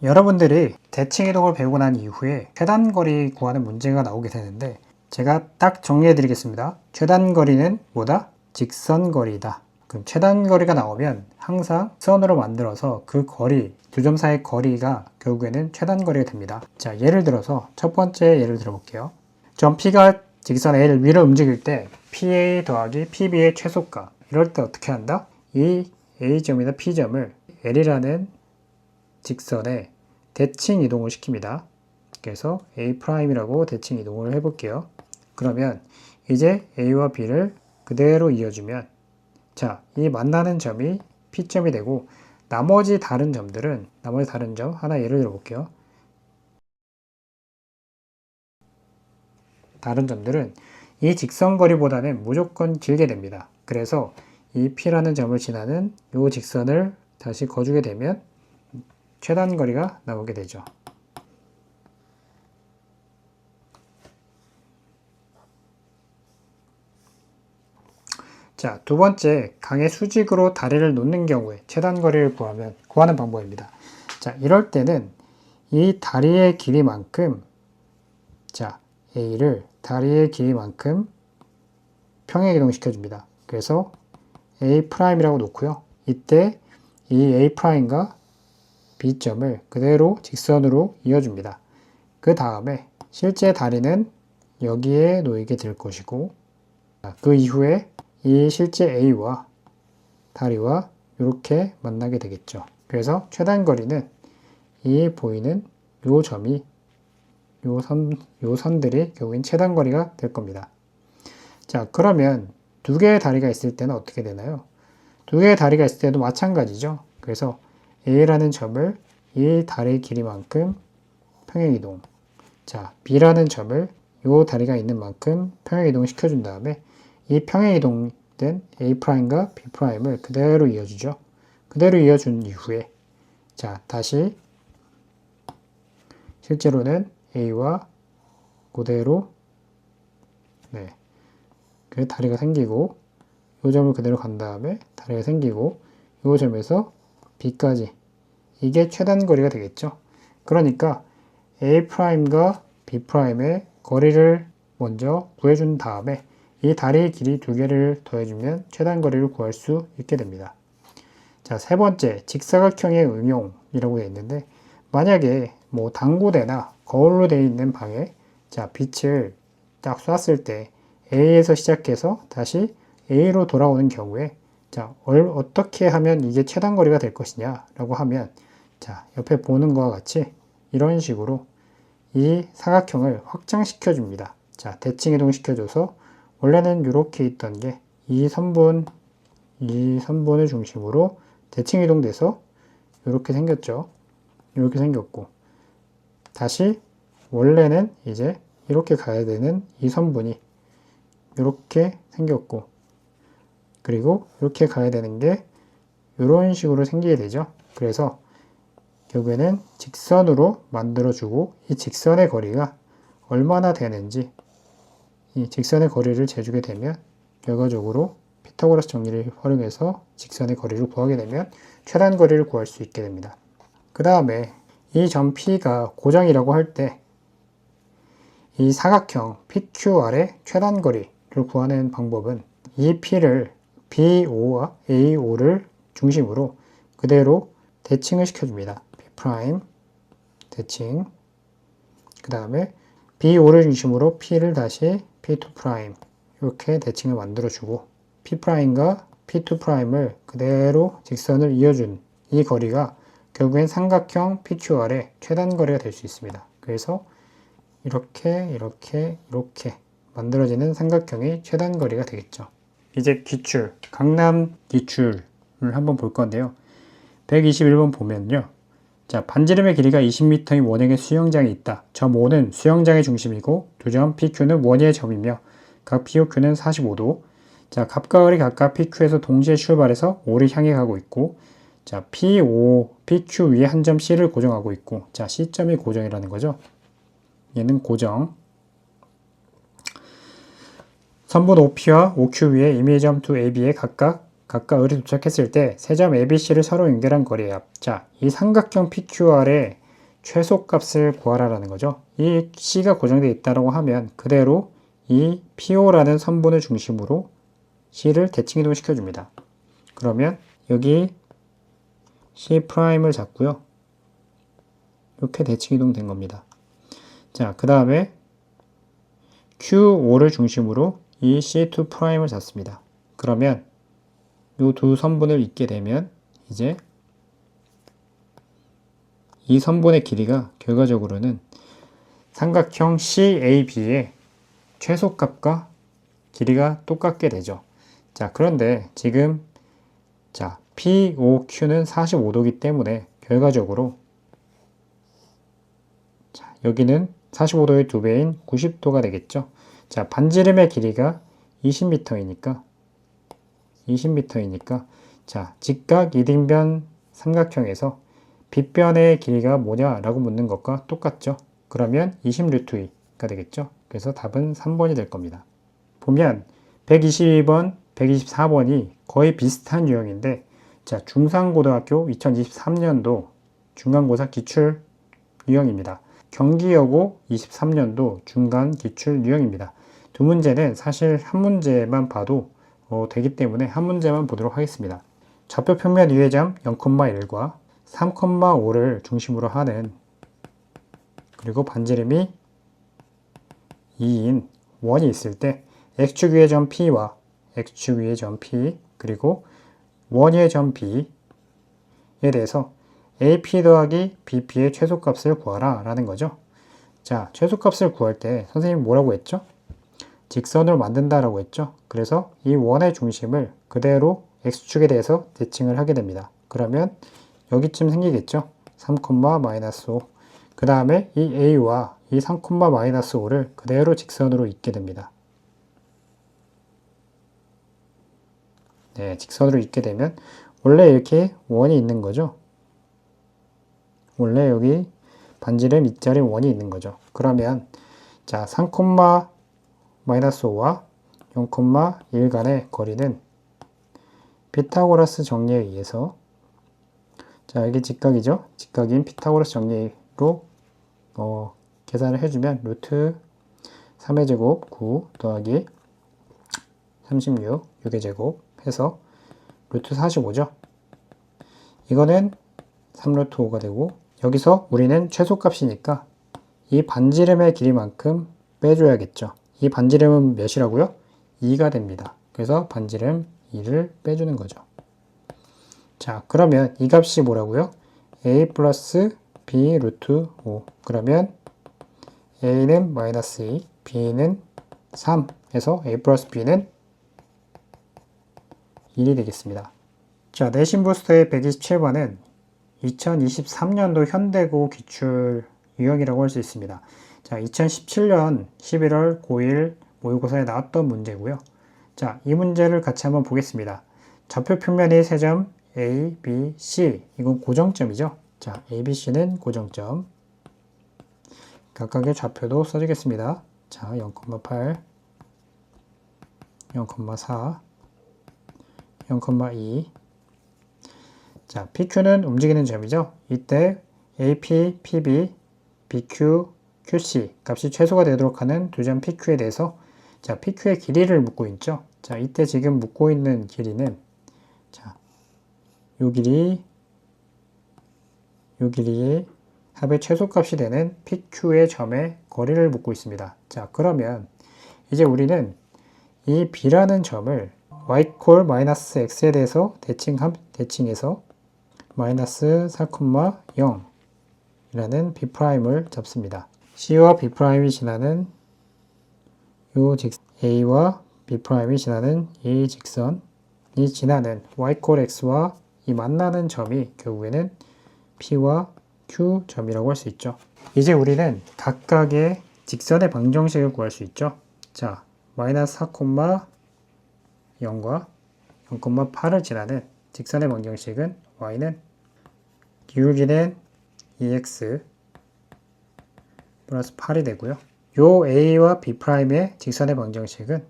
여러분들이 대칭 이동을 배우고 난 이후에 최단거리 구하는 문제가 나오게 되는데 제가 딱 정리해 드리겠습니다. 최단거리는 뭐다? 직선거리다. 그럼 최단거리가 나오면 항상 선으로 만들어서 그 거리, 두 점 사이의 거리가 결국에는 최단거리가 됩니다. 자, 예를 들어서 첫 번째 예를 들어볼게요. 점 P가 직선 A를 위로 움직일 때 PA 더하기 PB의 최소가, 이럴 때 어떻게 한다? 이 A점이나 P점을 L이라는 직선에 대칭 이동을 시킵니다. 그래서 A'이라고 대칭 이동을 해볼게요. 그러면 이제 A와 B를 그대로 이어주면, 자, 이 만나는 점이 P점이 되고 나머지 다른 점 하나 예를 들어 볼게요. 다른 점들은 이 직선거리보다는 무조건 길게 됩니다. 그래서 이 P라는 점을 지나는 이 직선을 다시 거주게 되면 최단거리가 나오게 되죠. 자, 두 번째, 강의 수직으로 다리를 놓는 경우에 최단거리를 구하는 방법입니다. 자, 이럴 때는 이 다리의 길이만큼, 자, A를 다리의 길이만큼 평행이동시켜줍니다. 그래서 A'이라고 놓고요. 이때 이 A'과 B점을 그대로 직선으로 이어줍니다. 그 다음에 실제 다리는 여기에 놓이게 될 것이고, 그 이후에 이 실제 A와 다리와 이렇게 만나게 되겠죠. 그래서 최단거리는 이 보이는 요 점이 요 선들이 결국엔 최단거리가 될 겁니다. 자, 그러면 두 개의 다리가 있을 때는 어떻게 되나요? 두 개의 다리가 있을 때도 마찬가지죠. 그래서 A라는 점을 이 다리의 길이만큼 평행이동, 자, B라는 점을 이 다리가 있는 만큼 평행이동 시켜준 다음에 이 평행이동된 A'과 B'을 그대로 이어주죠. 그대로 이어준 이후에, 자, 다시 실제로는 A와 그대로 그 다리가 생기고, 이 점을 그대로 간 다음에 다리가 생기고, 이 점에서 B까지, 이게 최단거리가 되겠죠. 그러니까 A'과 B'의 거리를 먼저 구해준 다음에 이 다리의 길이 두 개를 더해주면 최단거리를 구할 수 있게 됩니다. 자, 세 번째, 직사각형의 응용이라고 되어 있는데, 만약에 뭐 당구대나 거울로 되어 있는 방에, 자, 빛을 딱 쐈을 때 A에서 시작해서 다시 A로 돌아오는 경우에, 자, 어떻게 하면 이게 최단거리가 될 것이냐 라고 하면, 자, 옆에 보는 것과 같이 이런 식으로 이 사각형을 확장시켜 줍니다. 자, 대칭 이동 시켜줘서 원래는 이렇게 있던 게 이 선분을 중심으로 대칭 이동돼서 이렇게 생겼죠. 이렇게 생겼고, 다시 원래는 이제 이렇게 가야 되는 이 선분이 이렇게 생겼고, 그리고 이렇게 가야 되는 게 이런 식으로 생기게 되죠. 그래서 결국에는 직선으로 만들어주고, 이 직선의 거리가 얼마나 되는지, 이 직선의 거리를 재주게 되면 결과적으로 피타고라스 정리를 활용해서 직선의 거리를 구하게 되면 최단거리를 구할 수 있게 됩니다. 그 다음에 이 점 P가 고정이라고 할 때 이 사각형 PQR의 최단거리를 구하는 방법은 이 P를 BO와 AO를 중심으로 그대로 대칭을 시켜줍니다. B' 대칭, 그 다음에 BO를 중심으로 P를 다시 P2' 이렇게 대칭을 만들어주고, P'과 P2'을 그대로 직선을 이어준 이 거리가 결국엔 삼각형 PQR의 최단거리가 될 수 있습니다. 그래서 이렇게 만들어지는 삼각형이 최단거리가 되겠죠. 이제 기출, 강남 기출을 한번 볼 건데요. 121번 보면요. 자, 반지름의 길이가 20m인 원형의 수영장이 있다. 점 O는 수영장의 중심이고 두 점 PQ는 원의 점이며 각 POQ는 45도. 자, 갑과 을이 각각 PQ에서 동시에 출발해서 O를 향해 가고 있고, 자, PO, PQ 위에 한 점 C를 고정하고 있고, 자, C점이 고정이라는 거죠. 얘는 고정. 선분 OP와 OQ 위에 이미점 2AB에 각각 을이 도착했을 때 세 점 ABC를 서로 연결한 거리예요. 자, 이 삼각형 PQR의 최소값을 구하라는 거죠. 이 C가 고정되어 있다고 하면 그대로 이 PO라는 선분을 중심으로 C를 대칭 이동시켜 줍니다. 그러면 여기 C'을 잡고요. 이렇게 대칭 이동된 겁니다. 자, 그 다음에 Q5를 중심으로 이 C2'을 잡습니다. 그러면 이 두 선분을 잇게 되면 이제 이 선분의 길이가 결과적으로는 삼각형 CAB의 최소값과 길이가 똑같게 되죠. 자, 그런데 지금 자, POQ는 45도이기 때문에 결과적으로 자, 여기는 45도의 2배인 90도가 되겠죠. 자, 반지름의 길이가 20m이니까 자, 직각 이등변 삼각형에서 빗변의 길이가 뭐냐라고 묻는 것과 똑같죠. 그러면 20루트2가 되겠죠. 그래서 답은 3번이 될 겁니다. 보면 122번, 124번이 거의 비슷한 유형인데 자, 중상고등학교 2023년도 중간고사 기출 유형입니다. 경기여고 23년도 중간 기출 유형입니다. 두 문제는 사실 한 문제만 봐도 되기 때문에 한 문제만 보도록 하겠습니다. 좌표 평면 위의 점 0,1과 3,5를 중심으로 하는 그리고 반지름이 2인 원이 있을 때 x축 위의 점 P와 x축 위의 점 P 그리고 원 위의 점 B에 대해서 AP 더하기 BP의 최소값을 구하라 라는 거죠. 자, 최소값을 구할 때 선생님이 뭐라고 했죠? 직선으로 만든다라고 했죠. 그래서 이 원의 중심을 그대로 x축에 대해서 대칭을 하게 됩니다. 그러면 여기쯤 생기겠죠. 3,-5. 그 다음에 이 a와 이 3,-5를 그대로 직선으로 잇게 됩니다. 네, 직선으로 잇게 되면 원래 이렇게 원이 있는 거죠. 원래 여기 반지름 윗자리 원이 있는 거죠. 그러면 자, 3,-5와 0,1 간의 거리는 피타고라스 정리에 의해서 자, 이게 직각이죠. 직각인 피타고라스 정리로 계산을 해주면 루트 3의 제곱 9 더하기 36 6의 제곱 해서 루트 45죠. 이거는 3루트 5가 되고 여기서 우리는 최소값이니까 이 반지름의 길이만큼 빼줘야겠죠. 이 반지름은 몇이라고요? 2가 됩니다. 그래서 반지름 2를 빼주는 거죠. 자, 그러면 이 값이 뭐라고요? a 플러스 b 루트 5. 그러면 a는 마이너스 2, b는 3 해서 a 플러스 b는 1이 되겠습니다. 자, 내신 부스터의 127번은 2023년도 현대고 기출 유형이라고 할 수 있습니다. 자, 2017년 11월 고1 모의고사에 나왔던 문제고요. 자, 이 문제를 같이 한번 보겠습니다. 좌표 평면의 세 점 A, B, C 이건 고정점이죠. 자, A, B, C는 고정점. 각각의 좌표도 써주겠습니다. 자, 0,8, 0,4, 0,2. 자, PQ는 움직이는 점이죠. 이때 AP, PB, BQ, QC 값이 최소가 되도록 하는 두 점 PQ에 대해서 자, PQ의 길이를 묻고 있죠. 자, 이때 지금 묻고 있는 길이는 자, 요 길이의 합의 최소값이 되는 PQ의 점의 거리를 묻고 있습니다. 자, 그러면 이제 우리는 이 B라는 점을 y=-x에 대해서 대칭해서 마이너스 4,0 이라는 B'을 잡습니다. C와 B'이 지나는 요 A와 B'이 지나는 이 직선이 지나는 y=x와 이 만나는 점이 결국에는 P와 Q 점이라고 할 수 있죠. 이제 우리는 각각의 직선의 방정식을 구할 수 있죠. 자, 마이너스 4,0과 0,8을 지나는 직선의 방정식은 y는 기울기는 2x 플러스 8이 되고요. 요 a와 b'의 직선의 방정식은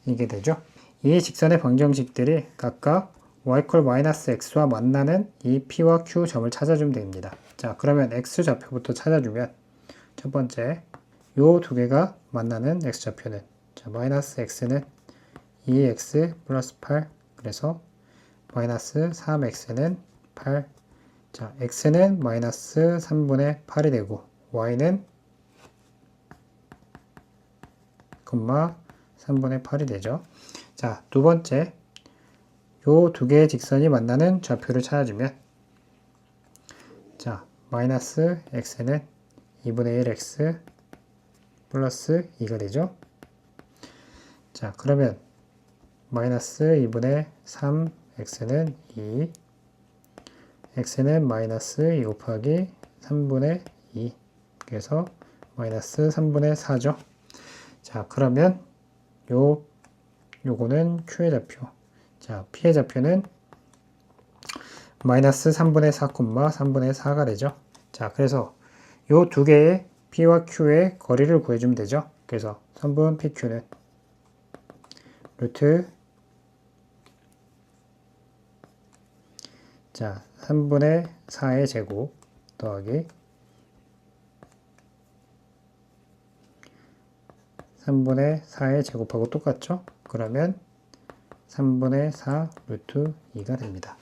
이게 되죠. 이 직선의 방정식들이 각각 y 콜 마이너스 x와 만나는 이 p와 q 점을 찾아주면 됩니다. 자, 그러면 x 좌표부터 찾아주면 첫 번째 요 두 개가 만나는 x 좌표는 자, 마이너스 x는 2x 플러스 8 그래서 마이너스 3x는 8 자, x는 마이너스 3분의 8이 되고 y는 3분의 8이 되죠. 자, 두 번째 요 두 개의 직선이 만나는 좌표를 찾아주면 자, 마이너스 x는 2분의 1x 플러스 2가 되죠. 자, 그러면 마이너스 2분의 3x는 2 x는 마이너스 2 곱하기 3분의 2 그래서 마이너스 3분의 4죠. 자, 그러면 요거는 q의 좌표 자, p의 좌표는 마이너스 3분의 4, 3분의 4가 되죠. 자, 그래서 요 두 개의 p와 q의 거리를 구해주면 되죠. 그래서 선분 pq는 루트 자, 3분의 4의 제곱 더하기 3분의 4의 제곱하고 똑같죠? 그러면 3분의 4 루트 2가 됩니다.